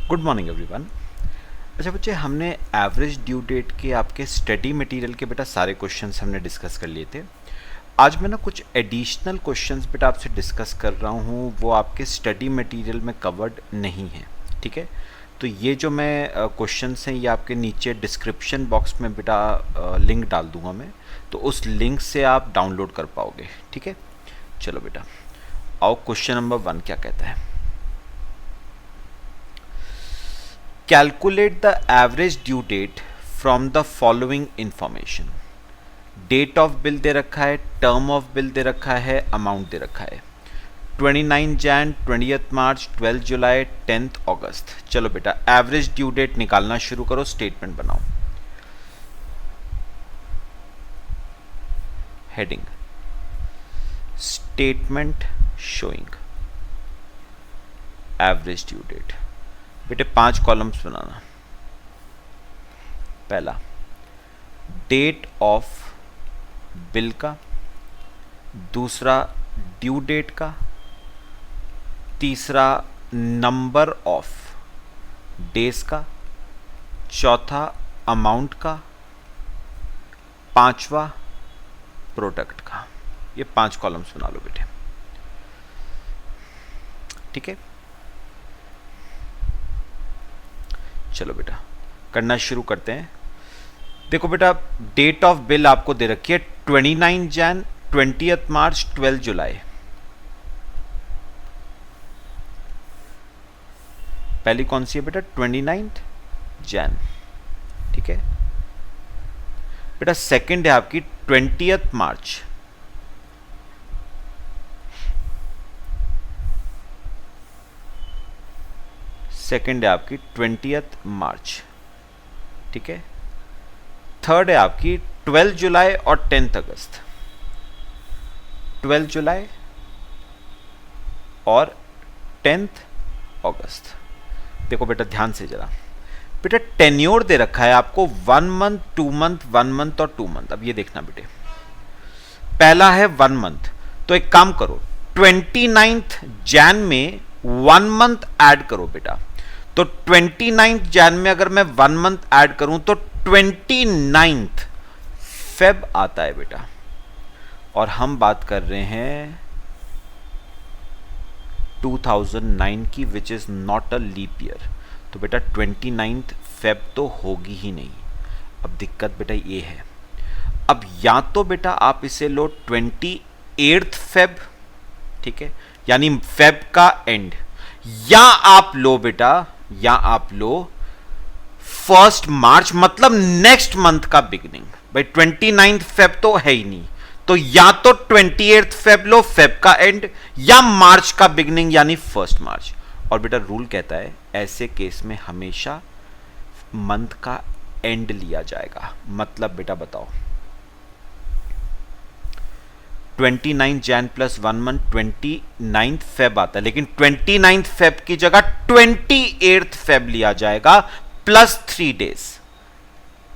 Good morning everyone. अच्छा बच्चे, हमने एवरेज ड्यू डेट के आपके स्टडी मटेरियल के बेटा सारे क्वेश्चंस हमने डिस्कस कर लिए थे। आज मैं ना कुछ एडिशनल क्वेश्चंस बेटा आपसे डिस्कस कर रहा हूँ, वो आपके स्टडी मटेरियल में कवर्ड नहीं है। ठीक है, तो ये जो मैं क्वेश्चंस हैं ये आपके नीचे डिस्क्रिप्शन बॉक्स में बेटा लिंक डाल दूंगा मैं, तो उस लिंक से आप डाउनलोड कर पाओगे। ठीक है, चलो बेटा आओ, क्वेश्चन नंबर 1 क्या कहता है। Calculate the average due date from the following information. Date of bill दे रखा है, टर्म ऑफ बिल दे रखा है, अमाउंट दे रखा है। 29 जैन, 20 मार्च, 12 जुलाई, 10 अगस्त। चलो बेटा एवरेज ड्यू डेट निकालना शुरू करो, स्टेटमेंट बनाओ। Heading statement showing average due date. बेटे 5 कॉलम्स बनाना। पहला डेट ऑफ बिल का, दूसरा ड्यू डेट का, तीसरा नंबर ऑफ डेज का, चौथा अमाउंट का, पांचवा प्रोडक्ट का। ये 5 कॉलम्स बना लो बेटे। ठीक है, चलो बेटा करना शुरू करते हैं। देखो बेटा डेट ऑफ बिल आपको दे रखी है 29 जैन, 20 मार्च, 12 जुलाई। पहली कौन सी है बेटा? 29 जैन। ठीक है बेटा, सेकंड है आपकी 20 मार्च। सेकेंड है आपकी 20 मार्च। ठीक है, थर्ड है आपकी 12 जुलाई और 10 अगस्त। 12 जुलाई और 10 अगस्त। देखो बेटा ध्यान से जरा, बेटा टेन्योर दे रखा है आपको 1 मंथ, 2 मंथ, 1 मंथ और 2 मंथ। अब ये देखना बेटे, पहला है 1 मंथ, तो एक काम करो 29 जैन में 1 मंथ ऐड करो बेटा। तो 29 जैन में अगर मैं 1 मंथ ऐड करूं तो 29 फेब आता है बेटा, और हम बात कर रहे हैं 2009 की, which is not a leap year. तो बेटा 29 फेब तो होगी ही नहीं। अब दिक्कत बेटा ये है, अब या तो बेटा आप इसे लो 28 फेब, ठीक है, यानी फेब का एंड, या आप लो बेटा, या आप लो 1 मार्च, मतलब नेक्स्ट मंथ का बिगिनिंग। भाई 29 फेब तो है ही नहीं, तो या तो 28 फेब लो, फेब का एंड, या मार्च का बिगिनिंग यानी 1 मार्च। और बेटा रूल कहता है ऐसे केस में हमेशा मंथ का एंड लिया जाएगा। मतलब बेटा बताओ, 29 जैन प्लस 1 मंथ 29 फेब आता है, लेकिन 29 फेब की जगह 28 फेब लिया जाएगा प्लस 3 डेज,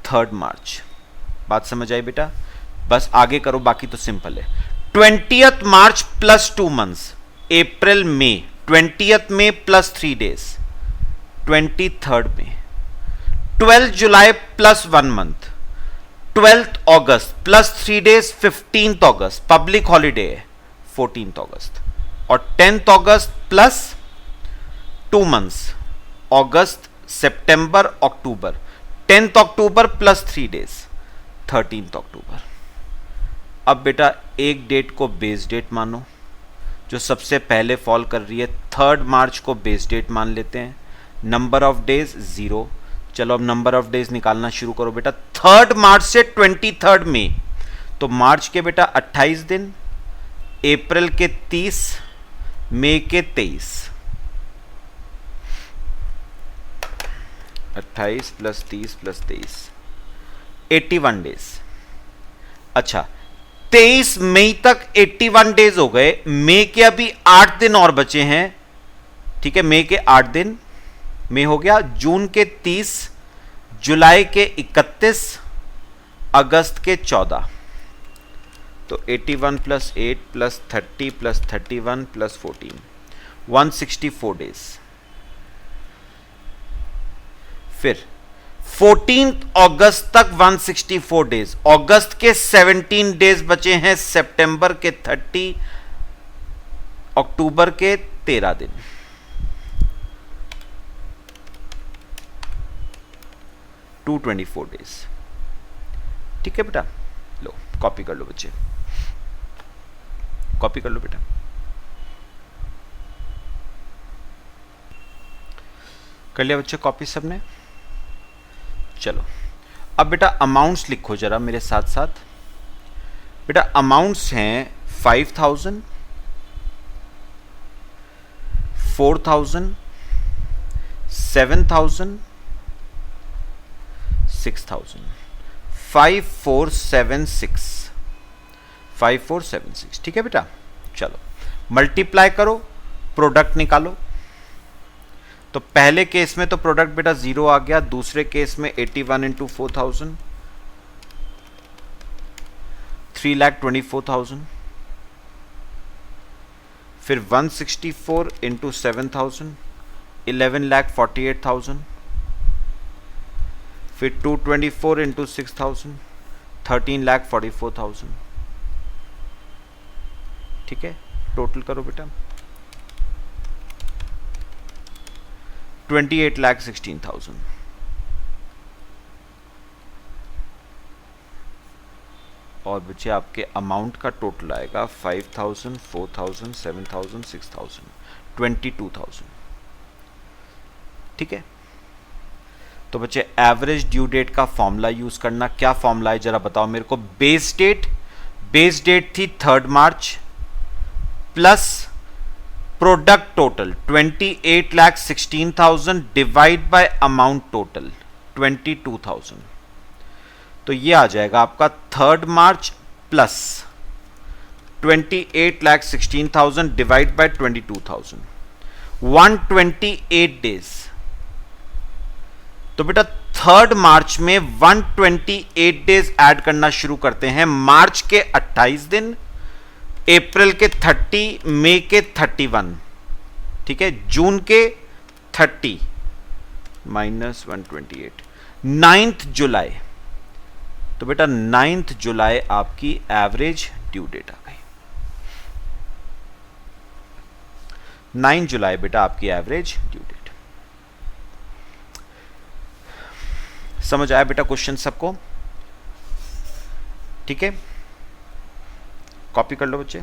3 मार्च। बात समझ आई बेटा? बस आगे करो, बाकी तो सिंपल है। 20 मार्च प्लस 2 मंथ्स, अप्रैल मई, 20 मई प्लस 3 डेज, 23 मई। 12 जुलाई प्लस 1 मंथ, 12 अगस्त प्लस 3 डेज, 15 अगस्त, पब्लिक हॉलीडे है 14 अगस्त। और 10 अगस्त प्लस 2 मंथ्स, अगस्त, सितंबर, अक्टूबर। 10 अक्टूबर प्लस 3 डेज, 13 अक्टूबर। अब बेटा एक डेट को बेस डेट मानो, जो सबसे पहले फॉल कर रही है। 3 मार्च को बेस डेट मान लेते हैं। Number of days 0। चलो अब नंबर ऑफ डेज निकालना शुरू करो बेटा। 3 मार्च से 23 मई, तो मार्च के बेटा 28 दिन, अप्रैल के 30, मई के 23। 28 प्लस 30 प्लस 23, 81 डेज। अच्छा 23 मई तक 81 डेज हो गए। मई के अभी 8 दिन और बचे हैं। ठीक है, मई के 8 दिन, मई हो गया। जून के 30, जुलाई के 31, अगस्त के 14। तो 81 plus 8 plus 30 plus 31 plus 14, 164 days. फिर 14 अगस्त तक 164 डेज, अगस्त के 17 डेज बचे हैं, सितंबर के 30, अक्टूबर के 13 दिन, 224 डेज। ठीक है बेटा, लो कॉपी कर लो बच्चे, कॉपी कर लो बेटा। कर लिया बच्चे कॉपी सबने? चलो अब बेटा अमाउंट्स लिखो जरा मेरे साथ साथ। बेटा अमाउंट्स हैं 5000, 4000, 7000, 6000, 5476, 5476। ठीक है बेटा, चलो मल्टीप्लाई करो, प्रोडक्ट निकालो। तो पहले केस में तो प्रोडक्ट बेटा 0 आ गया, दूसरे केस में 81 इंटू 4000, 3,24,000, फिर 164 इंटू 7000, 11,48,000, फिर 224 इंटू 6000, 13,44,000। ठीक है, टोटल करो बेटा, 28,16,000। और बच्चे आपके अमाउंट का टोटल आएगा 5,000, 4,000, 7,000, 6,000, 22,000। ठीक है, तो बच्चे एवरेज ड्यू डेट का फॉर्मूला यूज करना। क्या फॉर्मूला है जरा बताओ मेरे को। बेस डेट थी 3 March plus product total 28,16,000 divide by amount total 22,000। तो ये आ जाएगा आपका 3 March plus 28,16,000 divide by 22,000, 128 days. तो बेटा 3 मार्च में 128 डेज ऐड करना शुरू करते हैं। मार्च के 28 दिन, अप्रैल के 30, मई के 31, ठीक है, जून के 30 माइनस 128, 9th जुलाई। तो बेटा 9th जुलाई आपकी एवरेज ड्यू डेट आ गई। 9 जुलाई बेटा आपकी एवरेज ड्यू डेट। समझ आया बेटा क्वेश्चन सबको? ठीक है, कॉपी कर लो बच्चे।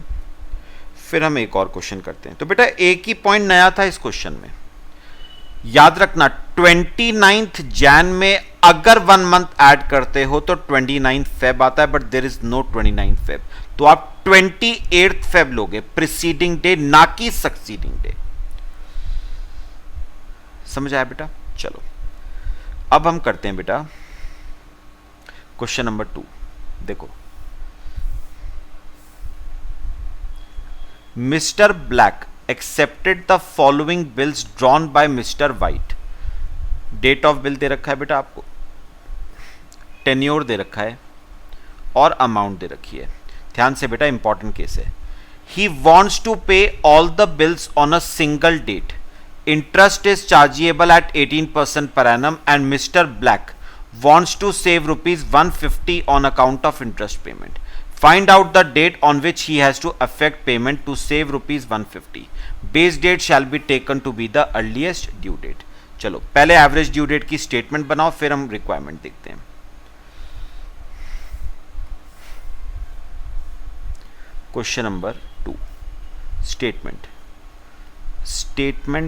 फिर हम एक और क्वेश्चन करते हैं। तो बेटा एक ही पॉइंट नया था इस क्वेश्चन में, याद रखना 29th जैन में अगर 1 मंथ ऐड करते हो तो 29 फेब आता है, but there is no 29 Feb. तो आप 28 फेब लोगे, प्रीसीडिंग डे ना कि सक्सीडिंग डे। समझ आया बेटा? चलो अब हम करते हैं बेटा क्वेश्चन नंबर 2। देखो, mister Black accepted the following bills drawn by mister White. Date of bill दे रखा है बेटा आपको, टेन्योर दे रखा है और अमाउंट दे रखी है। ध्यान से बेटा, इंपॉर्टेंट केस है। He wants to pay all the bills on a single date. Interest is chargeable at 18% per annum and Mr. Black wants to save rupees 150 on account of interest payment. Find out the date on which he has to effect payment to save rupees 150. Base date shall be taken to be the earliest due date. चलो पहले average due date की statement बनाओ, फिर हम requirement देखते हैं। Question number 2, statement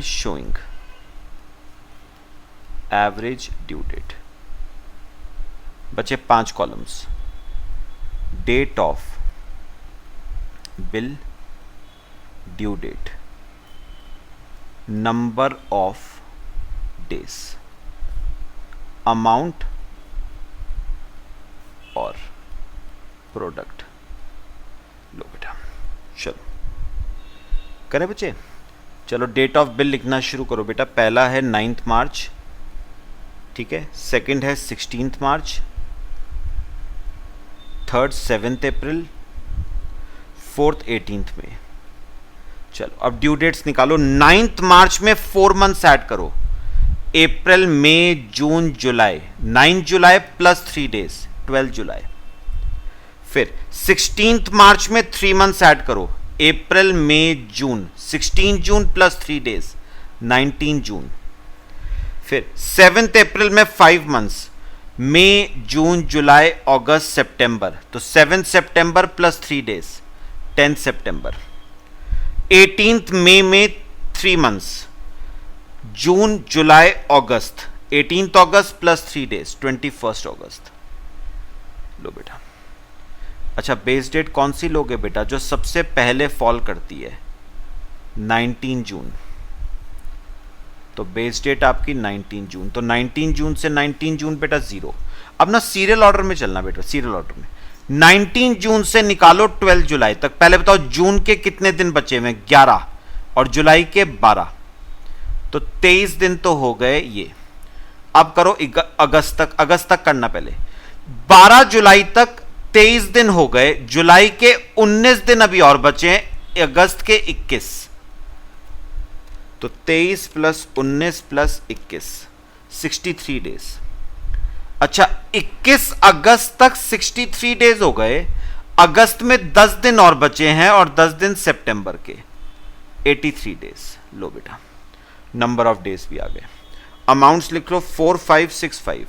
showing average due date। बचे 5 columns, date of bill, due date, number of days, amount और प्रोडक्ट। लो बेटा, चलो करें बच्चे। चलो डेट ऑफ बिल लिखना शुरू करो बेटा। पहला है 9th मार्च, ठीक है, सेकंड है 16th मार्च, थर्ड 7th अप्रैल, फोर्थ 18th में। चलो अब ड्यू डेट्स निकालो। 9th मार्च में 4 मंथ्स ऐड करो, अप्रैल मई जून जुलाई, 9 जुलाई प्लस 3 डेज 12 जुलाई। फिर 16 मार्च में 3 मंथ्स ऐड करो, अप्रैल मई जून, 16 जून प्लस 3 डेज 19 जून। फिर 7 अप्रैल में 5 मंथ्स, मई जून जुलाई अगस्त सितंबर, तो 7 सितंबर प्लस 3 डेज 10 सितंबर। 18 मई में 3 मंथ्स, जून जुलाई अगस्त, 18 अगस्त प्लस 3 डेज 21 अगस्त। लो बेटा, अच्छा बेस डेट कौन सी लोगे बेटा, जो सबसे पहले फॉल करती है, 19 जून। तो बेस डेट आपकी 19 जून, तो 19 जून से 19 जून बेटा 0। अब ना सीरियल ऑर्डर में चलना बेटा, सीरियल ऑर्डर में 19 जून से निकालो 12 जुलाई तक। पहले बताओ जून के कितने दिन बचे हुए, 11, और जुलाई के 12, तो 23 दिन तो हो गए ये। अब करो अगस्त तक करना पहले, 12 जुलाई तक 23 दिन हो गए, जुलाई के 19 दिन अभी और बचे हैं, अगस्त के 21, तो 23 प्लस 19 प्लस 21 63 डेज। अच्छा 21 अगस्त तक 63 डेज हो गए, अगस्त में 10 दिन और बचे हैं और 10 दिन सितंबर के 83 डेज। लो बेटा नंबर ऑफ डेज भी आ गए। अमाउंट्स लिख लो 4565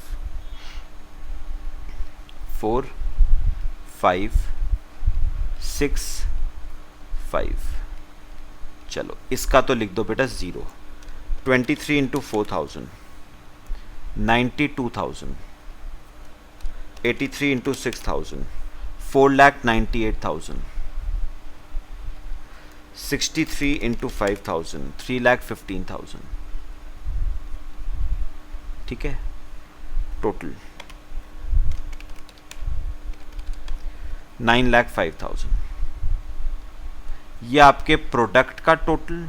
4565। चलो इसका तो लिख दो बेटा 0। 23 इंटू 4000 92,000, 83 इंटू 6000 4,98,000, 63 इंटू 5000 3,15,000। ठीक है, टोटल 9,05,000। ये आपके प्रोडक्ट का टोटल,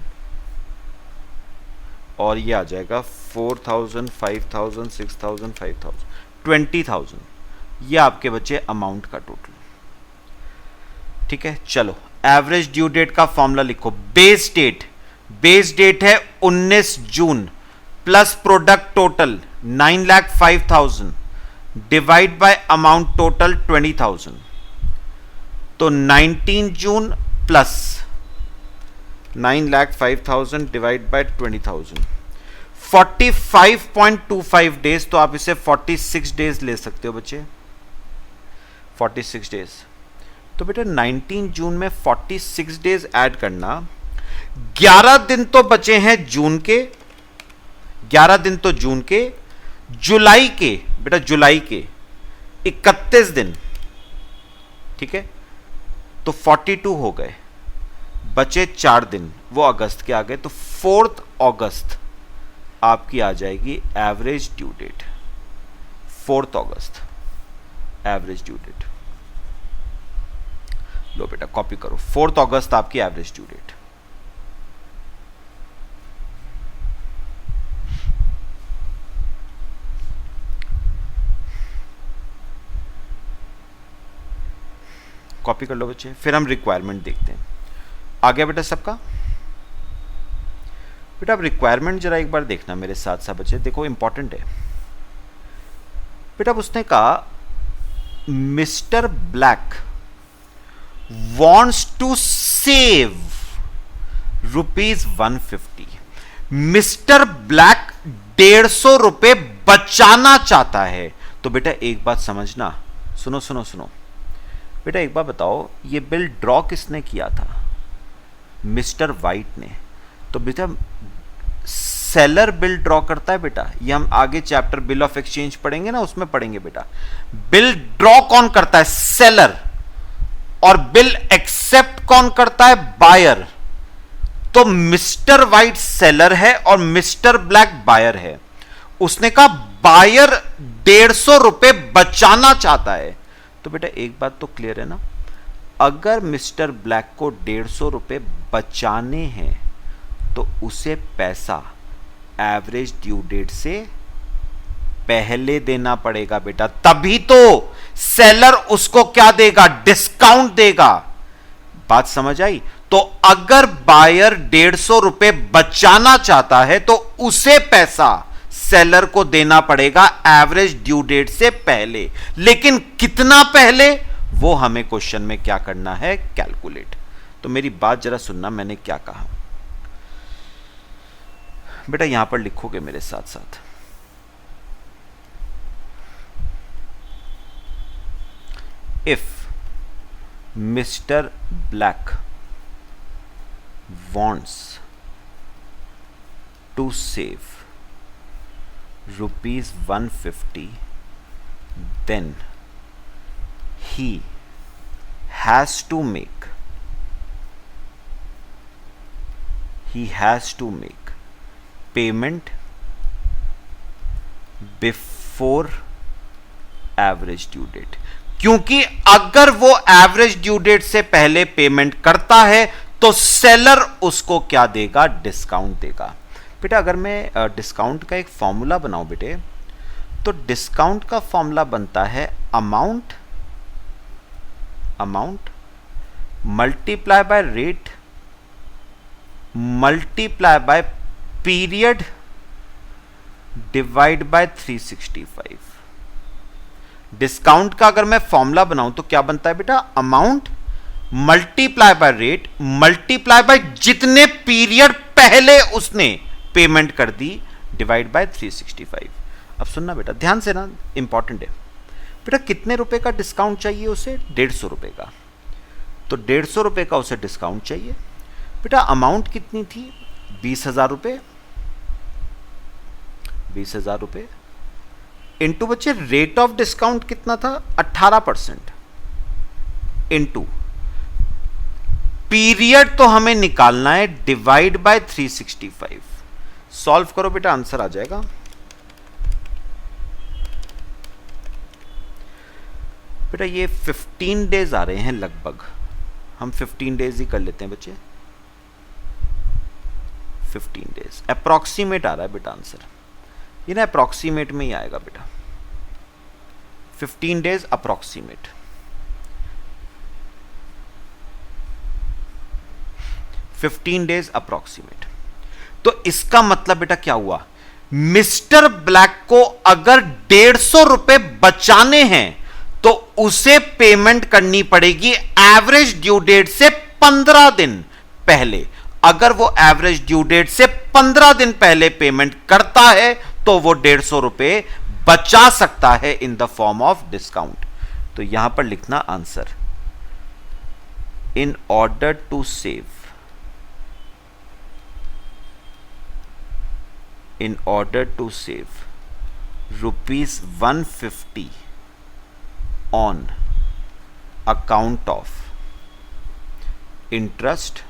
और ये आ जाएगा 4,000 5,000 6,000 5,000 20,000। ये आपके बचे अमाउंट का टोटल। ठीक है, चलो एवरेज ड्यू डेट का फॉर्मूला लिखो। बेस डेट है 19 June plus product total 9,05,000 divide by amount total 20,000, तो 19 June plus 9,05,000 divide by 20,000 45.25 days. तो आप इसे 46 डेज ले सकते हो बच्चे, 46 डेज। तो बेटा 19 जून में 46 डेज ऐड करना, 11 दिन तो बचे हैं जून के, 11 दिन तो जून के, जुलाई के बेटा जुलाई के 31 दिन। ठीक है, तो 42 हो गए, बचे 4 दिन, वो अगस्त के आ गए, तो 4 अगस्त आपकी आ जाएगी एवरेज ड्यू डेट। 4 अगस्त एवरेज ड्यू डेट। लो बेटा कॉपी करो, 4 अगस्त आपकी एवरेज ड्यू डेट। कॉपी कर लो बच्चे। फिर हम रिक्वायरमेंट देखते हैं। आ गया बेटा सबका? बेटा अब रिक्वायरमेंट जरा एक बार देखना मेरे साथ साथ बच्चे, देखो इंपॉर्टेंट है बेटा। उसने कहा mister Black wants to save ₹150। Mister Black 150 रुपए बचाना चाहता है। तो बेटा एक बात समझना, सुनो सुनो सुनो बेटा, एक बार बताओ ये बिल ड्रॉ किसने किया था? मिस्टर वाइट ने। तो बेटा सेलर बिल ड्रॉ करता है बेटा, ये हम आगे चैप्टर बिल ऑफ एक्सचेंज पढ़ेंगे ना, उसमें पढ़ेंगे बेटा। बिल ड्रॉ कौन करता है? सेलर। और बिल एक्सेप्ट कौन करता है? बायर। तो मिस्टर वाइट सेलर है और मिस्टर ब्लैक बायर है। उसने कहा बायर 150 रुपए बचाना चाहता है। तो बेटा एक बात तो क्लियर है ना, अगर मिस्टर ब्लैक को 150 रुपए बचाने हैं तो उसे पैसा एवरेज ड्यू डेट से पहले देना पड़ेगा बेटा, तभी तो सेलर उसको क्या देगा? डिस्काउंट देगा। बात समझ आई? तो अगर बायर 150 रुपए बचाना चाहता है तो उसे पैसा सेलर को देना पड़ेगा एवरेज ड्यू डेट से पहले, लेकिन कितना पहले वो हमें क्वेश्चन में क्या करना है, कैलकुलेट। तो मेरी बात जरा सुनना, मैंने क्या कहा बेटा, यहां पर लिखोगे मेरे साथ साथ। If mister black wants to save rupees 150, then he has to make payment before average due date, क्योंकि अगर वो एवरेज ड्यू डेट से पहले पेमेंट करता है तो सेलर उसको क्या देगा, डिस्काउंट देगा। बेटा अगर मैं डिस्काउंट का एक फॉर्मूला बनाऊं बेटे, तो डिस्काउंट का फॉर्मूला बनता है amount multiply by rate multiply by period divide by 365। Discount का अगर मैं फॉर्मूला बनाऊं तो क्या बनता है बेटा, amount multiply by rate multiply by जितने पीरियड पहले उसने पेमेंट कर दी डिवाइड बाय 365। अब सुनना बेटा ध्यान से ना, इंपॉर्टेंट है बेटा। कितने रुपए का डिस्काउंट चाहिए उसे, 150 रुपए का। तो 150 रुपए का उसे डिस्काउंट चाहिए बेटा। अमाउंट कितनी थी, 20,000 रुपए। 20,000 रुपए इंटू बच्चे रेट ऑफ डिस्काउंट कितना था, 18%, इंटू पीरियड तो हमें निकालना है डिवाइड बाय 365। सॉल्व करो बेटा, आंसर आ जाएगा। बेटा ये 15 डेज आ रहे हैं लगभग, हम 15 डेज ही कर लेते हैं बच्चे। 15 डेज अप्रॉक्सीमेट आ रहा है बेटा आंसर, ये ना अप्रॉक्सीमेट में ही आएगा बेटा। 15 डेज अप्रॉक्सीमेट। 15 days approximate. तो इसका मतलब बेटा क्या हुआ, मिस्टर ब्लैक को अगर 150 रुपए बचाने हैं तो उसे पेमेंट करनी पड़ेगी एवरेज ड्यू डेट से 15 दिन पहले। अगर वो एवरेज ड्यू डेट से 15 दिन पहले पेमेंट करता है तो वो 150 रुपए बचा सकता है in the form of discount. तो यहां पर लिखना answer, in order to save rupees 150 on account of interest,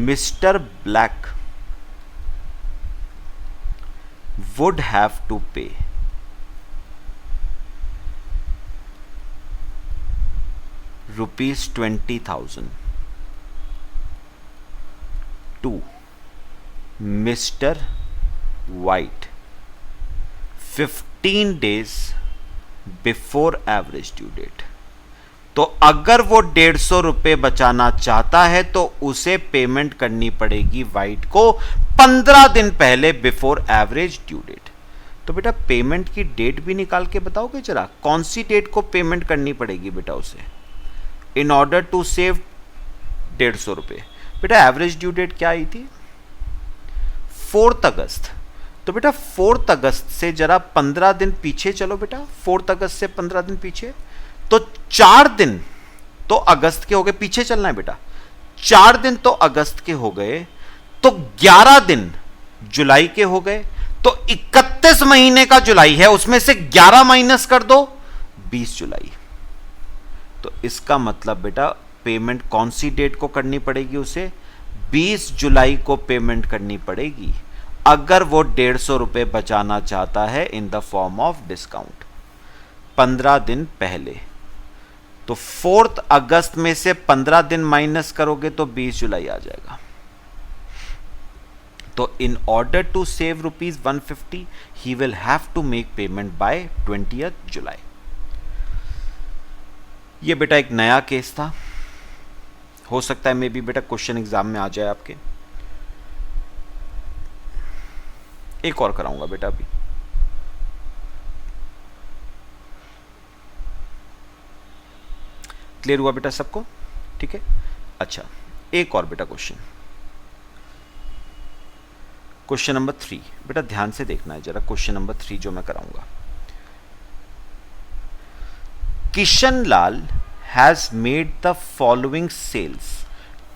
Mr. Black would have to pay rupees 20,000 to Mr. White 15 days before average due date। तो अगर वो 150 रुपए बचाना चाहता है तो उसे पेमेंट करनी पड़ेगी वाइट को 15 दिन पहले बिफोर एवरेज ड्यू डेट। तो बेटा पेमेंट की डेट भी निकाल के बताओगे जरा, कौन सी डेट को पेमेंट करनी पड़ेगी बेटा उसे, इन ऑर्डर टू सेव 150 रुपए। बेटा एवरेज ड्यू डेट क्या आई थी, 4 अगस्त। तो बेटा 4 अगस्त से जरा 15 दिन पीछे चलो बेटा, 4 अगस्त से 15 दिन पीछे, तो 4 दिन तो अगस्त के हो गए, पीछे चलना है बेटा। 4 दिन तो अगस्त के हो गए, तो 11 दिन जुलाई के हो गए, तो 31 महीने का जुलाई है, उसमें से 11 माइनस कर दो, 20 जुलाई। तो इसका मतलब बेटा पेमेंट कौन सी डेट को करनी पड़ेगी उसे, 20 जुलाई को पेमेंट करनी पड़ेगी अगर वो 150 रुपए बचाना चाहता है in the form of discount 15 दिन पहले। तो 4 अगस्त में से 15 दिन माइनस करोगे तो 20 जुलाई आ जाएगा। तो in order to save rupees 150 he will have to make payment by 20 July. ये बेटा एक नया केस था, हो सकता है मे बी बेटा क्वेश्चन एग्जाम में आ जाए आपके। एक और कराऊंगा बेटा अभी। क्लियर हुआ बेटा सबको? ठीक है। अच्छा, एक और बेटा क्वेश्चन, क्वेश्चन नंबर 3 बेटा ध्यान से देखना है जरा। क्वेश्चन नंबर 3 जो मैं कराऊंगा, Kishan Lal has made the following sales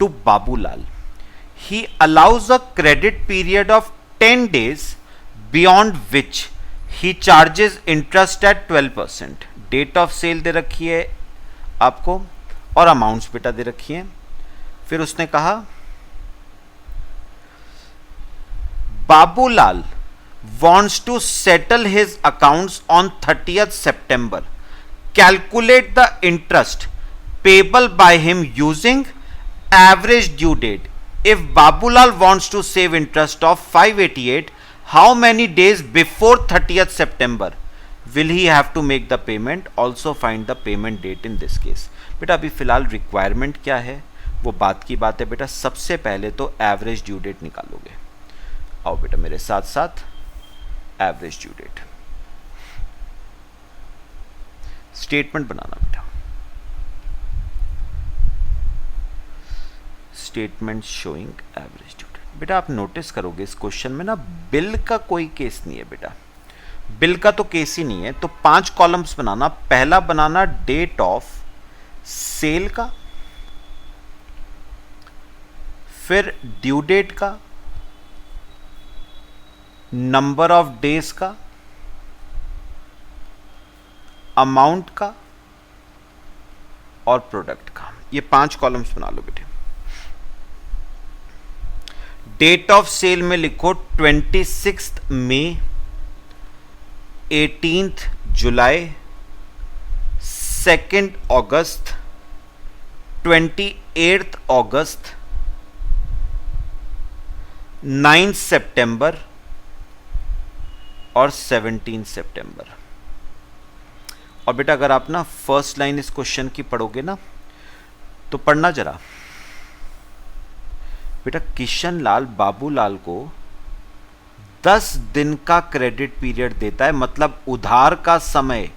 to Babulal. He allows a credit period of 10 days beyond which he charges interest at 12%। Date of sale दे रखी है आपको और अमाउंट्स बेटा दे रखी है। फिर उसने कहा Babulal wants to settle his accounts on 30th September. Calculate the interest payable by him using average due date. If Babulal wants to save interest of 588, how many days before 30th September will he have to make the payment? Also find the payment date in this case. बेटा अभी फिलहाल requirement क्या है वो बात की बात है बेटा। सबसे पहले तो एवरेज ड्यू डेट निकालोगे। आओ बेटा मेरे साथ साथ, एवरेज ड्यू डेट स्टेटमेंट बनाना बेटा। Statement showing average due date. बेटा आप नोटिस करोगे इस क्वेश्चन में ना बिल का कोई केस नहीं है बेटा, बिल का तो केस ही नहीं है। तो 5 कॉलम्स बनाना। पहला बनाना डेट ऑफ सेल का, फिर ड्यू डेट का, नंबर ऑफ डेज का, अमाउंट का और प्रोडक्ट का। ये 5 कॉलम्स बना लो बेटे। डेट ऑफ सेल में लिखो 26 मई, 18 जुलाई, 2 अगस्त, 28 अगस्त, 9 सितंबर और 17 सितंबर। और बेटा अगर आप ना फर्स्ट लाइन इस क्वेश्चन की पढ़ोगे ना तो पढ़ना जरा बेटा। किशन लाल बाबूलाल को 10 दिन का क्रेडिट पीरियड देता है, मतलब उधार का समय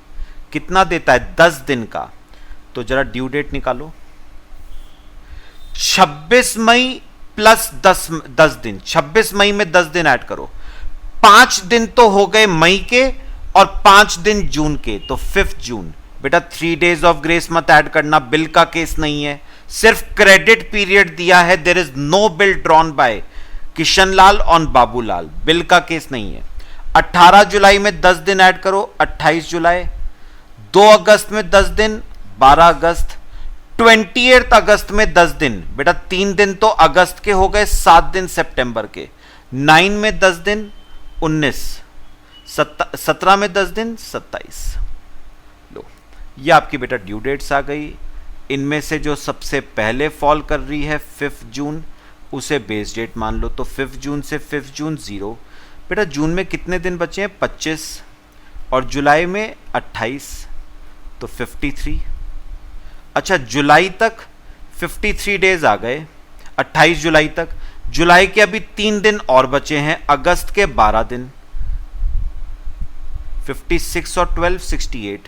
कितना देता है? 10 दिन का। तो जरा ड्यू डेट निकालो। 26 मई प्लस 10 दिन, 26 मई में 10 दिन ऐड करो। 5 दिन तो हो गए मई के और 5 दिन जून के, तो 5 जून। बेटा 3 days ऑफ ग्रेस मत ऐड करना, बिल का केस नहीं है, सिर्फ क्रेडिट पीरियड दिया है। There is no bill drawn by Kishanlal on Babulal, bill का केस नहीं है। 18 जुलाई में 10 दिन ऐड करो, 28 जुलाई। 2 अगस्त में 10 दिन, 12 अगस्त। 28 अगस्त में 10 दिन, बेटा 3 दिन तो अगस्त के हो गए, 7 दिन सितंबर के। 9 में 10 दिन, 19। 17 में 10 दिन, 27। लो ये आपकी बेटा ड्यू डेट्स आ गई। इनमें से जो सबसे पहले फॉल कर रही है 5 जून, उसे बेस डेट मान लो। तो 5 जून से 5 जून 0। बेटा जून में कितने दिन बचे हैं? 25। और जुलाई में 28, तो 53। अच्छा जुलाई तक 53 डेज आ गए, 28 जुलाई तक। जुलाई के अभी 3 दिन और बचे हैं, अगस्त के 12 दिन, 56 और 12 68।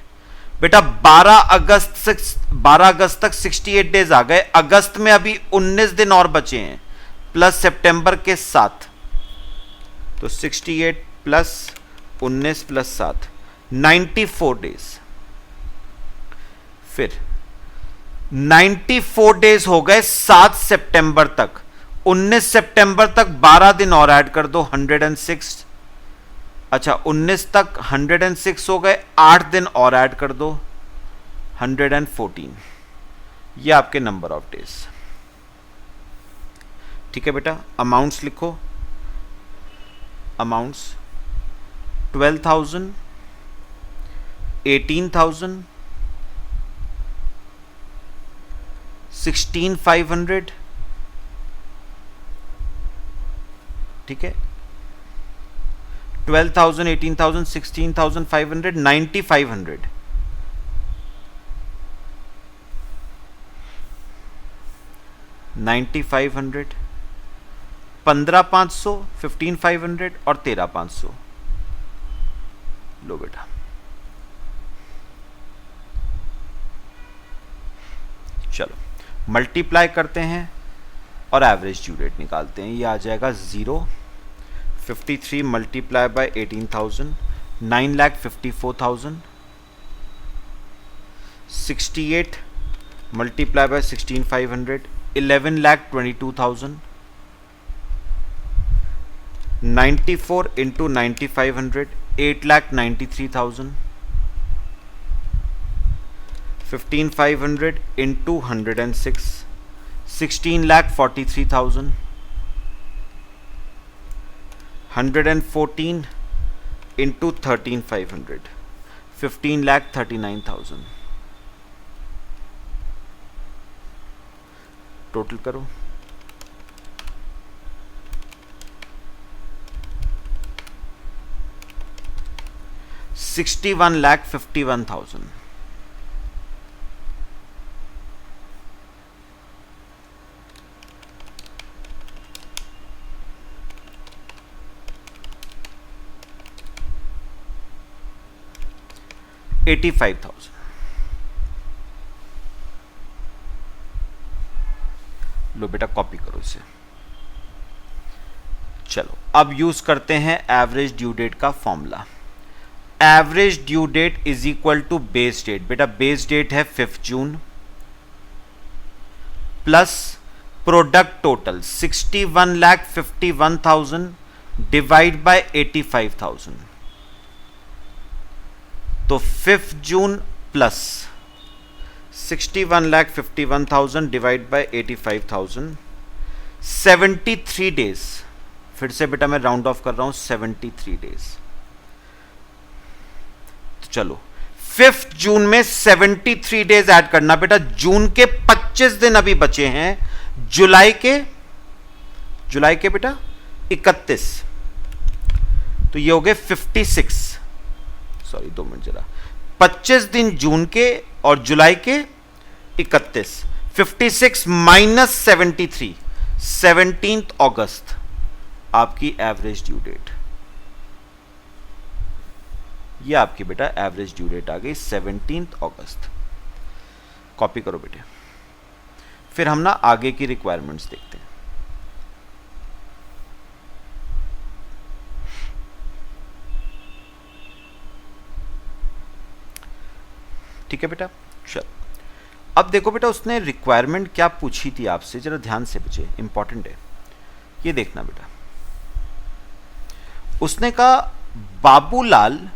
बेटा 12 अगस्त तक 68 डेज आ गए। अगस्त में अभी 19 दिन और बचे हैं, प्लस सितंबर के 7, तो 68 प्लस 19 प्लस 7, 94 डेज। फिर 94 डेज हो गए 7 सितंबर तक। 19 सितंबर तक 12 दिन और ऐड कर दो, 106। अच्छा 19 तक 106 हो गए, 8 दिन और ऐड कर दो, 114। ये आपके नंबर ऑफ डेज। ठीक है बेटा, अमाउंट्स लिखो। अमाउंट्स 12,000, 18,000, 16,500। ठीक है, 12,000, 18,000, 16,500, 9,500। 9,500, 15,500, 15,500 और 13,500। लो बेटा, चलो मल्टीप्लाई करते हैं और एवरेज ड्यू डेट निकालते हैं। ये आ जाएगा 0, 53 multiply by 18,000, 9,54,000, 68 multiply by 16,500, 11,22,000, 94 into 9,500, 8,93,000, 15,500 into 106, 16,43,000, 114 into 13,500, 15,39,000। Total करो, $61,51,000। $85,000। लो बेटा कॉपी करो इसे। चलो अब यूज करते हैं एवरेज ड्यू डेट का formula. Average due date is equal to base date. बेटा बेस डेट है 5 June plus product total 61,51,000 divide by 85,000। तो 5 June plus 61,51,000 divide by 85,000, 73 days. फिर से बेटा मैं राउंड ऑफ कर रहा हूं, 73 डेज। तो चलो 5 जून में 73 डेज ऐड करना बेटा। जून के 25 दिन अभी बचे हैं, जुलाई के बेटा 31, तो ये हो गए 56। सॉरी 2 मिनट जरा, 25 दिन जून के और जुलाई के 31, 56 माइनस 73, 17 अगस्त आपकी एवरेज ड्यू डेट। ये आपकी बेटा एवरेज ड्यू डेट आ गई 17 अगस्त। कॉपी करो बेटे। फिर हम ना आगे की रिक्वायरमेंट्स देखते हैं। ठीक है बेटा, चल अब देखो बेटा उसने रिक्वायरमेंट क्या पूछी थी आपसे, जरा ध्यान से बच्चे, इंपॉर्टेंट है ये देखना बेटा। उसने कहा Babulal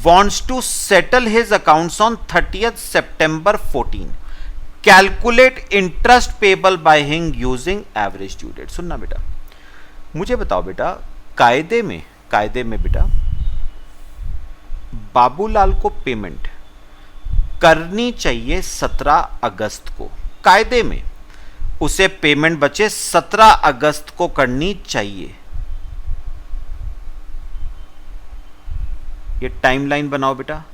wants to settle his accounts on 30th September 14. Calculate interest payable by him using average due date. सुनना बेटा, मुझे बताओ बेटा, कायदे में बेटा बाबूलाल को पेमेंट करनी चाहिए 17 अगस्त को। कायदे में उसे पेमेंट बचे 17 अगस्त को करनी चाहिए। ये टाइमलाइन बनाओ बेटा।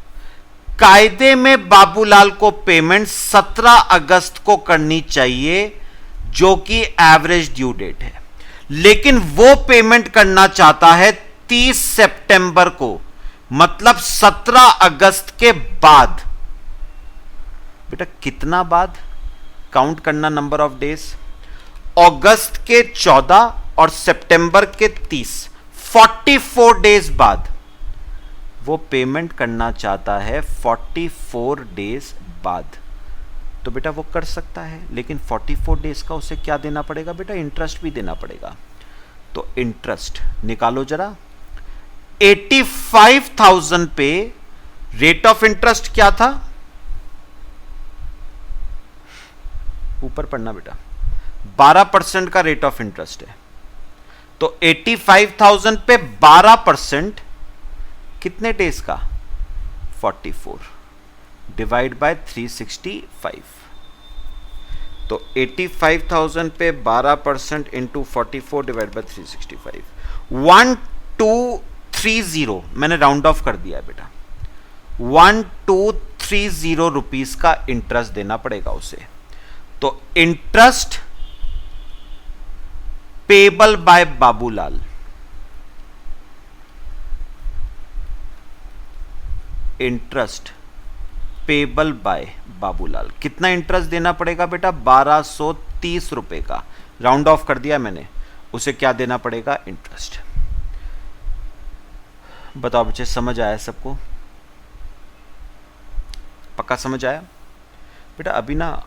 कायदे में बाबूलाल को पेमेंट 17 अगस्त को करनी चाहिए, जो कि एवरेज ड्यू डेट है, लेकिन वो पेमेंट करना चाहता है 30 सितंबर को, मतलब 17 अगस्त के बाद। बेटा कितना बाद? काउंट करना नंबर ऑफ डेज। अगस्त के 14 और सितंबर के 30, 44 डेज बाद वो पेमेंट करना चाहता है, 44 डेज बाद। तो बेटा वो कर सकता है, लेकिन 44 डेज का उसे क्या देना पड़ेगा बेटा? इंटरेस्ट भी देना पड़ेगा। तो इंटरेस्ट निकालो जरा। 85,000 पे रेट ऑफ इंटरेस्ट क्या था? ऊपर पढ़ना बेटा, 12% का रेट ऑफ इंटरेस्ट है। तो 85,000 पे 12% कितने डेज का? 44 डिवाइड बाय 365। तो 85,000 पे 12% इंटू 44 डिवाइड बाय 365, 1230। मैंने राउंड ऑफ कर दिया है बेटा। 1230 रुपीस का इंटरेस्ट देना पड़ेगा उसे। तो interest payable by Babulal, interest payable by Babulal, कितना इंटरेस्ट देना पड़ेगा बेटा? 1230 रुपए का, राउंड ऑफ कर दिया मैंने, उसे क्या देना पड़ेगा? इंटरेस्ट। बताओ बच्चे, समझ आया सबको? पक्का समझ आया बेटा? अभी ना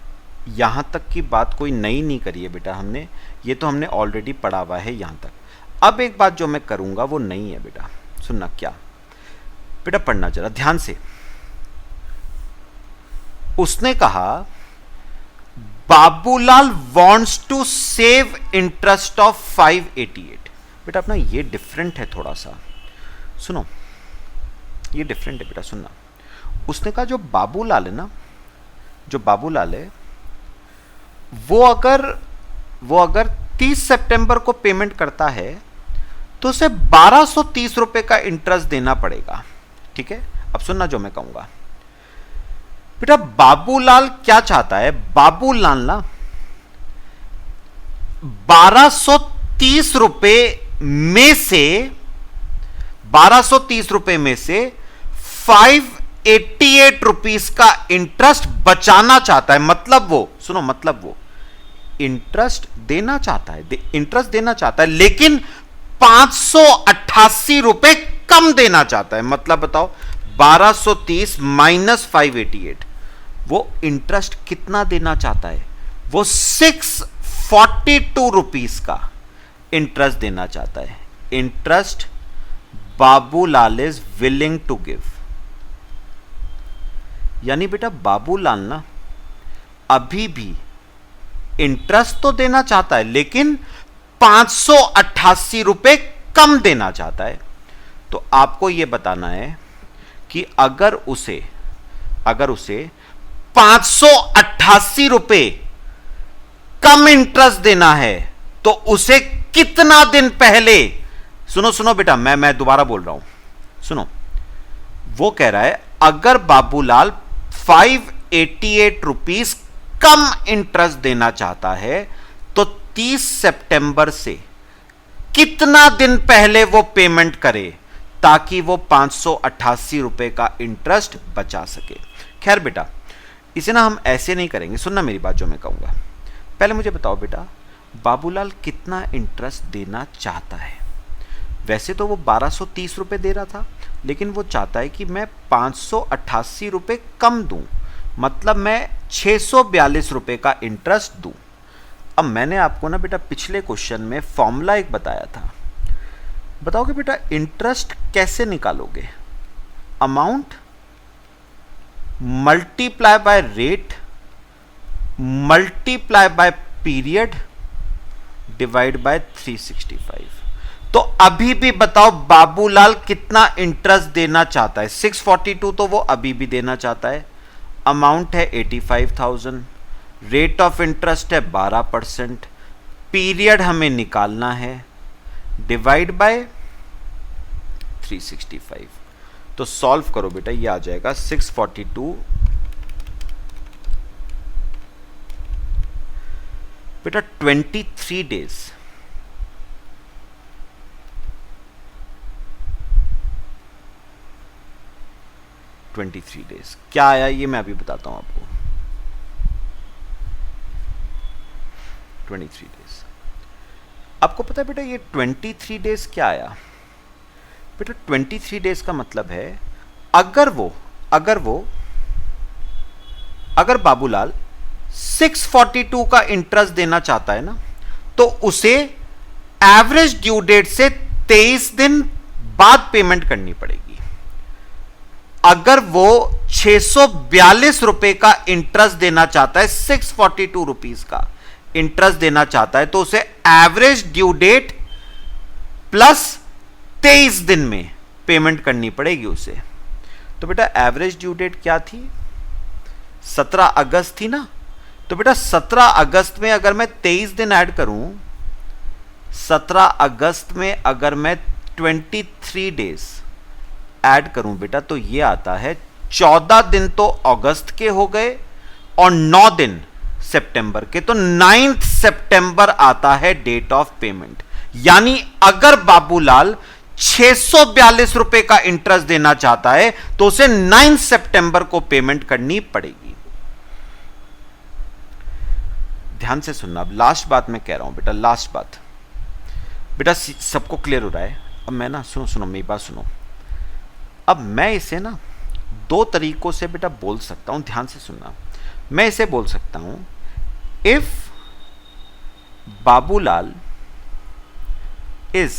यहां तक की बात कोई नई नहीं करी है बेटा हमने, ये तो हमने ऑलरेडी पढ़ा हुआ है यहां तक। अब एक बात जो मैं करूंगा वो नई है बेटा, सुनना। क्या बेटा? पढ़ना जरा ध्यान से। उसने कहा Babulal wants to save interest of 588। बेटा अपना ये डिफरेंट है थोड़ा सा, सुनो, ये डिफरेंट है बेटा, सुनना। उसने कहा जो बाबूलाल है ना, जो बाबूलाल है वो अगर 30 सितंबर को पेमेंट करता है तो उसे 1230 रुपए का इंटरेस्ट देना पड़ेगा। ठीक है, अब सुनना जो मैं कहूंगा बेटा। बाबूलाल क्या चाहता है? बाबूलाल ना 1230 रुपए में से 588 रुपीस का इंटरेस्ट बचाना चाहता है। मतलब वो, सुनो, मतलब वो इंटरेस्ट देना चाहता है, इंटरेस्ट देना चाहता है, लेकिन 588 रुपए कम देना चाहता है। मतलब बताओ, 1230 माइनस 588, वो इंटरेस्ट कितना देना चाहता है? वो 642 रुपीस का इंटरेस्ट देना चाहता है। Interest Babulal is willing to give. यानी बेटा बाबूलाल ना अभी भी इंटरेस्ट तो देना चाहता है, लेकिन 588 रुपए कम देना चाहता है। तो आपको यह बताना है कि अगर उसे 588 रुपए कम इंटरेस्ट देना है तो उसे कितना दिन पहले, सुनो बेटा, मैं दोबारा बोल रहा हूं, सुनो। वो कह रहा है अगर बाबूलाल 588 रुपीस कम इंटरेस्ट देना चाहता है तो 30 सितंबर से कितना दिन पहले वो पेमेंट करे ताकि वो 588 रुपए का इंटरेस्ट बचा सके। खैर बेटा, इसे ना हम ऐसे नहीं करेंगे, सुनना मेरी बात जो मैं कहूंगा। पहले मुझे बताओ बेटा, बाबूलाल कितना इंटरेस्ट देना चाहता है? वैसे तो वो 1230 रुपए दे रहा था, लेकिन वो चाहता है कि मैं 588 रुपए कम दूं, मतलब मैं 642 रुपए का इंटरेस्ट दूं। अब मैंने आपको ना बेटा पिछले क्वेश्चन में फॉर्मूला एक बताया था, बताओगे बेटा इंटरेस्ट कैसे निकालोगे? Amount multiply by rate multiply by period divide by 365। तो अभी भी बताओ बाबूलाल कितना इंटरेस्ट देना चाहता है? 642 तो वो अभी भी देना चाहता है। अमाउंट है 85,000, रेट ऑफ इंटरेस्ट है 12%, पीरियड हमें निकालना है, डिवाइड बाय 365। तो सॉल्व करो बेटा, ये आ जाएगा 642 बेटा 23 डेज, 23 डेज क्या आया ये मैं अभी बताता हूं आपको। 23 डेज आपको पता है बेटा ये 23 डेज क्या आया? बेटा 23 डेज का मतलब है अगर बाबूलाल 642 का इंटरेस्ट देना चाहता है ना, तो उसे एवरेज ड्यू डेट से 23 दिन बाद पेमेंट करनी पड़ेगी। अगर वो 642 रुपए का इंटरेस्ट देना चाहता है, 642 रुपीस का इंटरेस्ट देना चाहता है, तो उसे एवरेज ड्यू डेट प्लस 23 दिन में पेमेंट करनी पड़ेगी उसे। तो बेटा एवरेज ड्यू डेट क्या थी? 17 अगस्त थी ना। तो बेटा 17 अगस्त में अगर मैं 23 दिन ऐड करूं, 17 अगस्त में अगर मैं 23 डेज ऐड करूं बेटा, तो ये आता है 14 दिन तो अगस्त के हो गए और 9 दिन सितंबर के, तो 9 सितंबर आता है डेट ऑफ पेमेंट। यानी अगर बाबूलाल 642 रुपए का इंटरेस्ट देना चाहता है तो उसे 9 सितंबर को पेमेंट करनी पड़ेगी। ध्यान से सुनना, अब लास्ट बात मैं कह रहा हूं बेटा, लास्ट बात बेटा, सबको क्लियर हो रहा है? अब मैं ना, सुनो मेरी बात सुनो। अब मैं इसे ना दो तरीकों से बेटा बोल सकता हूं, ध्यान से सुनना। मैं इसे बोल सकता हूं, if Babulal is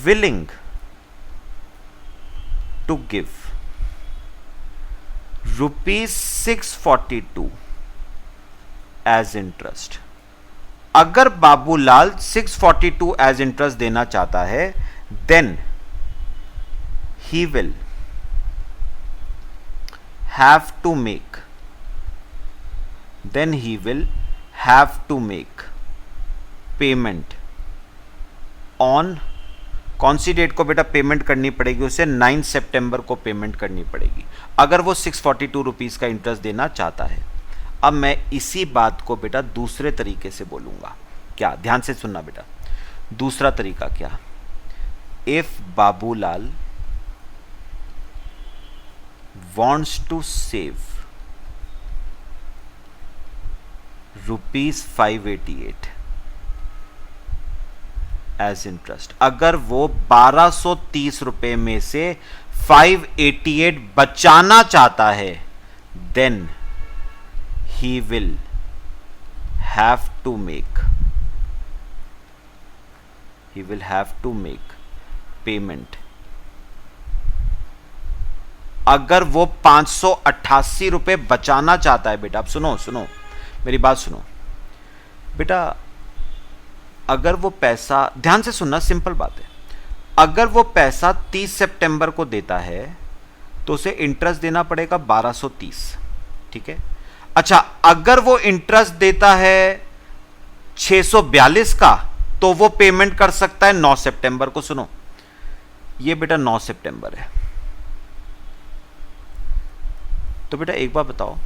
willing to give rupees 642 as interest, अगर बाबूलाल 642 as interest देना चाहता है, then he will have to make payment on, कौन सी डेट को बेटा पेमेंट करनी पड़ेगी उसे? 9 सितंबर को पेमेंट करनी पड़ेगी, अगर वो 642 रुपीस का इंटरेस्ट देना चाहता है। अब मैं इसी बात को बेटा दूसरे तरीके से बोलूंगा। क्या? ध्यान से सुनना बेटा, दूसरा तरीका क्या? If Babulal wants to save ₹588 as interest, अगर वो 1230 रुपए में से 588 बचाना चाहता है, then he will have to make payment. अगर वो 588 रुपए बचाना चाहता है बेटा, अब सुनो मेरी बात सुनो बेटा, अगर वो पैसा, ध्यान से सुनना, सिंपल बात है, अगर वो पैसा 30 सितंबर को देता है तो उसे इंटरेस्ट देना पड़ेगा 1230, ठीक है? अच्छा, अगर वो इंटरेस्ट देता है 642 का तो वो पेमेंट कर सकता है 9 सितंबर को। सुनो, ये बेटा 9 सितंबर है, तो बेटा एक बार बताओ,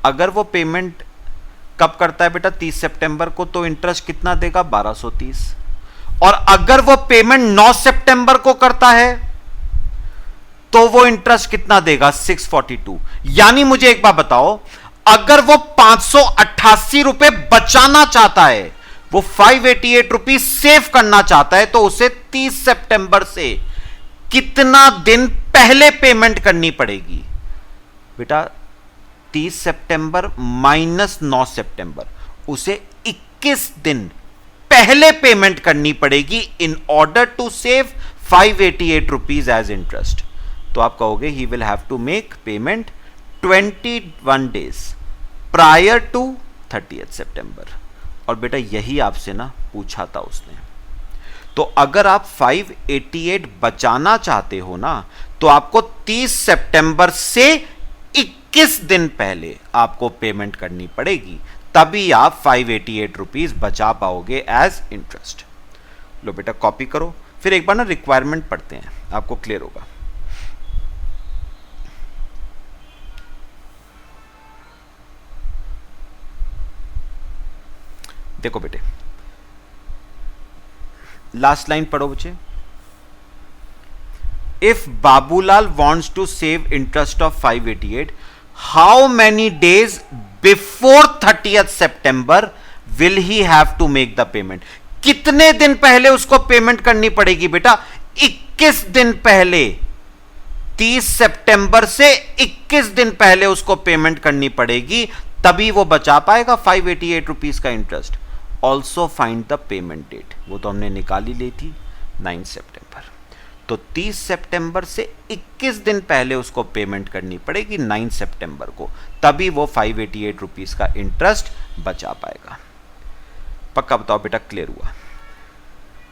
अगर वो पेमेंट कब करता है बेटा? 30 सितंबर को, तो इंटरेस्ट कितना देगा? 1230। और अगर वो पेमेंट 9 सितंबर को करता है तो वो इंटरेस्ट कितना देगा? 642। यानी मुझे एक बार बताओ, अगर वो 588 रुपए बचाना चाहता है, वो 588 रुपीज सेव करना चाहता है, तो उसे 30 सितंबर से कितना दिन पहले पेमेंट करनी पड़ेगी बेटा? 30 सितंबर माइनस 9 सितंबर, उसे 21 दिन पहले पेमेंट करनी पड़ेगी in order to save 588 rupees as interest. तो आप कहोगे he will have to make payment 21 days prior to 30 September. और बेटा यही आपसे ना पूछा था उसने। तो अगर आप 588 बचाना चाहते हो ना, तो आपको 30 सितंबर से 21 दिन पहले आपको पेमेंट करनी पड़ेगी, तभी आप 588 रुपीज बचा पाओगे एज इंटरेस्ट। लो बेटा कॉपी करो, फिर एक बार ना रिक्वायरमेंट पढ़ते हैं, आपको क्लियर होगा। देखो बेटे, लास्ट लाइन पढ़ो बच्चे। If Babulal wants to save interest of 588, how many days before 30 September will he have to make the payment? कितने दिन पहले उसको पेमेंट करनी पड़ेगी बेटा? 21 दिन पहले। 30 सितंबर से 21 दिन पहले उसको पेमेंट करनी पड़ेगी, तभी वो बचा पाएगा 588 रुपीज का interest. Also find the payment date, वो तो हमने निकाली ली थी 9 सितंबर। तो 30 सितंबर से 21 दिन पहले उसको पेमेंट करनी पड़ेगी 9 सितंबर को, तभी वो 588 रुपीज का इंटरेस्ट बचा पाएगा। पक्का बताओ बेटा क्लियर हुआ?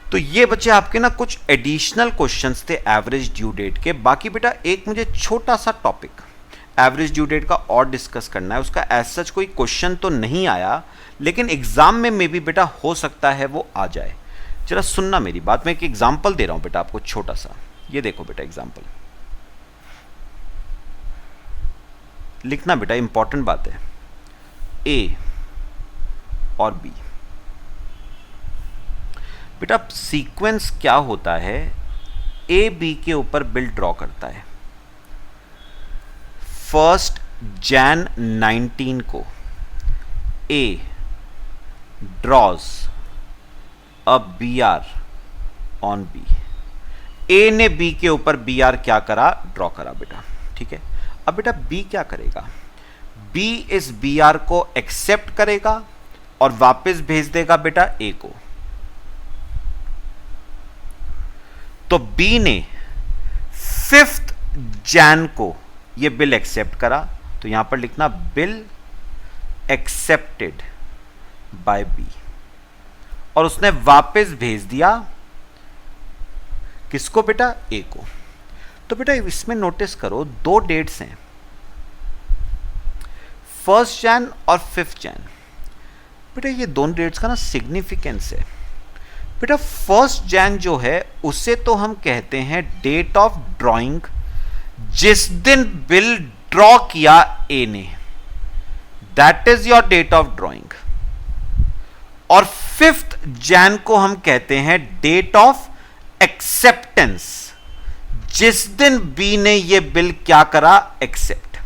तो ये बच्चे आपके ना कुछ एडिशनल क्वेश्चंस थे एवरेज ड्यू डेट के। बाकी बेटा एक मुझे छोटा सा टॉपिक एवरेज ड्यू डेट का और डिस्कस करना है। उसका एज सच कोई क्वेश्चन तो नहीं आया, लेकिन एग्जाम में मे भी बेटा हो सकता है वो आ जाए। जरा सुनना मेरी बात, मैं एक एग्जाम्पल दे रहा हूं बेटा आपको छोटा सा। ये देखो बेटा एग्जाम्पल, लिखना बेटा, इंपॉर्टेंट बात है, ए और बी। बेटा सीक्वेंस क्या होता है, ए बी के ऊपर बिल ड्रॉ करता है। 1 Jan 19 को A draws a B R on B. A ने बी के ऊपर बी आर क्या करा, ड्रॉ करा बेटा, ठीक है। अब बेटा बी क्या करेगा, बी इस बी आर को एक्सेप्ट करेगा और वापस भेज देगा बेटा ए को। तो बी ने 5 Jan को ये बिल एक्सेप्ट करा, तो यहां पर लिखना बिल एक्सेप्टेड बाय बी, और उसने वापस भेज दिया किसको बेटा, ए को। तो बेटा इसमें नोटिस करो 2 डेट्स हैं, 1 Jan और 5 Jan। बेटा ये दोनों डेट्स का ना सिग्निफिकेंस है। बेटा 1 Jan जो है उसे तो हम कहते हैं डेट ऑफ ड्राइंग, जिस दिन बिल ड्रॉ किया ए ने, that is your date of drawing. और 5 Jan को हम कहते हैं डेट ऑफ एक्सेप्टेंस, जिस दिन बी ने ये बिल क्या करा, एक्सेप्ट।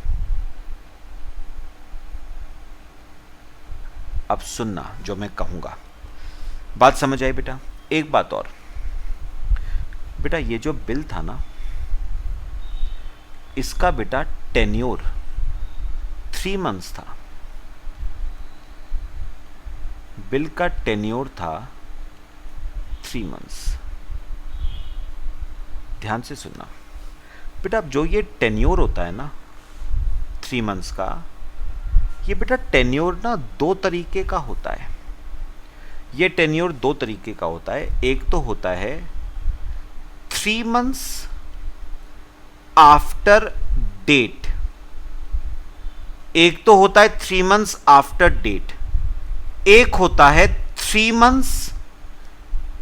अब सुनना जो मैं कहूंगा, बात समझ आई बेटा। एक बात और बेटा, ये जो बिल था ना, इसका बेटा टेन्योर 3 months था। बिल का टेन्योर था 3 months। ध्यान से सुनना बेटा, अब जो ये टेन्योर होता है ना 3 months का, ये बेटा टेन्योर ना 2 तरीके का होता है। ये टेन्योर 2 तरीके का होता है। एक तो होता है 3 months आफ्टर डेट, एक तो होता है 3 months आफ्टर डेट, एक होता है 3 months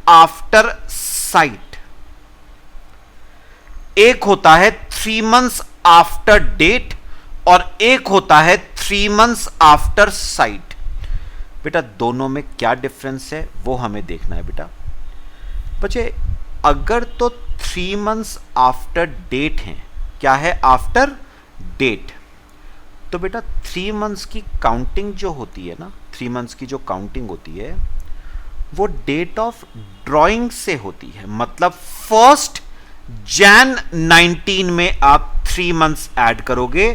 आफ्टर साइट, एक होता है 3 months आफ्टर डेट, और एक होता है 3 months आफ्टर साइट। बेटा दोनों में क्या डिफरेंस है वो हमें देखना है बेटा। बच्चे अगर तो 3 months आफ्टर डेट हैं, क्या है, आफ्टर डेट, तो बेटा 3 months की काउंटिंग जो होती है ना, 3 months की जो काउंटिंग होती है वो डेट ऑफ ड्राइंग से होती है। मतलब 1 Jan 19 में आप 3 months ऐड करोगे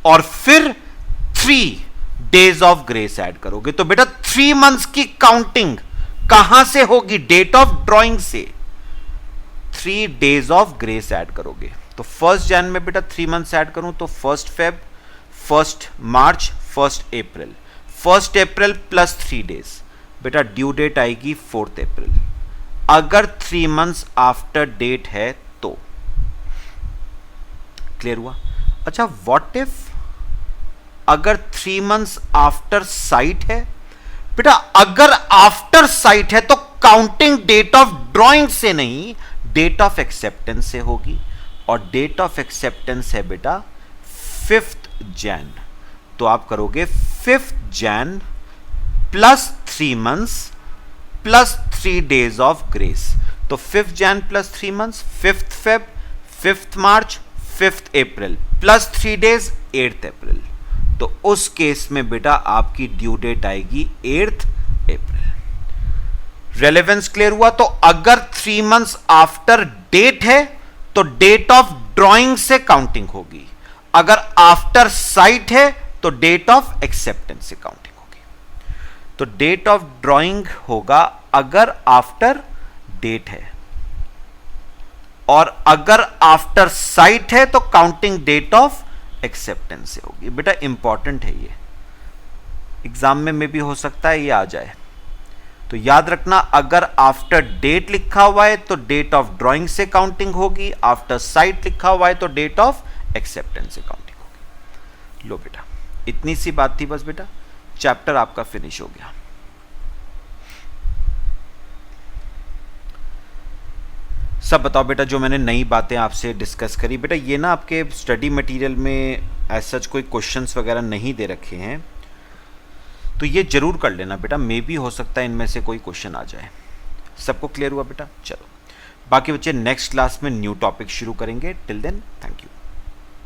और फिर 3 days ऑफ ग्रेस ऐड करोगे। तो बेटा 3 months की काउंटिंग कहां से होगी, डेट ऑफ ड्राइंग से। 3 days ऑफ ग्रेस ऐड करोगे। तो 1 Jan में बेटा 3 months ऐड करूं तो 1 Feb, 1 March, 1 April। 1 April plus 3 days, बेटा ड्यू डेट आएगी 4 April। अगर 3 months आफ्टर डेट है तो क्लियर हुआ। अच्छा व्हाट इफ अगर 3 months आफ्टर साइट है, बेटा अगर आफ्टर साइट है तो काउंटिंग डेट ऑफ ड्राइंग से नहीं, डेट ऑफ एक्सेप्टेंस से होगी, और डेट ऑफ एक्सेप्टेंस है बेटा 5th Jan। तो आप करोगे 5th Jan plus 3 months plus 3 days of grace. तो 5th Jan plus 3 months, 5th Feb, 5th March, 5th April plus 3 days 8th April। तो उस केस में बेटा आपकी ड्यू डेट आएगी 8th April। रेलेवेंस क्लियर हुआ। तो अगर 3 months आफ्टर डेट है तो डेट ऑफ ड्राइंग से काउंटिंग होगी, अगर आफ्टर साइट है तो डेट ऑफ एक्सेप्टेंस से काउंटिंग होगी। तो डेट ऑफ ड्राइंग होगा अगर आफ्टर डेट है, और अगर आफ्टर साइट है तो काउंटिंग डेट ऑफ एक्सेप्टेंस से होगी। बेटा इंपॉर्टेंट है ये, एग्जाम में भी हो सकता है ये आ जाए, तो याद रखना अगर आफ्टर डेट लिखा हुआ है तो डेट ऑफ ड्राइंग से काउंटिंग होगी, आफ्टर साइट लिखा हुआ है तो डेट ऑफ एक्सेप्टेंस से काउंटिंग होगी। लो बेटा इतनी सी बात थी बस बेटा, चैप्टर आपका फिनिश हो गया। सब बताओ बेटा, जो मैंने नई बातें आपसे डिस्कस करी। बेटा ये ना आपके स्टडी मटेरियल में एज सच कोई क्वेश्चंस वगैरह नहीं दे रखे हैं, तो ये जरूर कर लेना बेटा, मे भी हो सकता है इनमें से कोई क्वेश्चन आ जाए। सबको क्लियर हुआ बेटा? चलो, बाकी बच्चे नेक्स्ट क्लास में न्यू टॉपिक शुरू करेंगे। Till then thank you.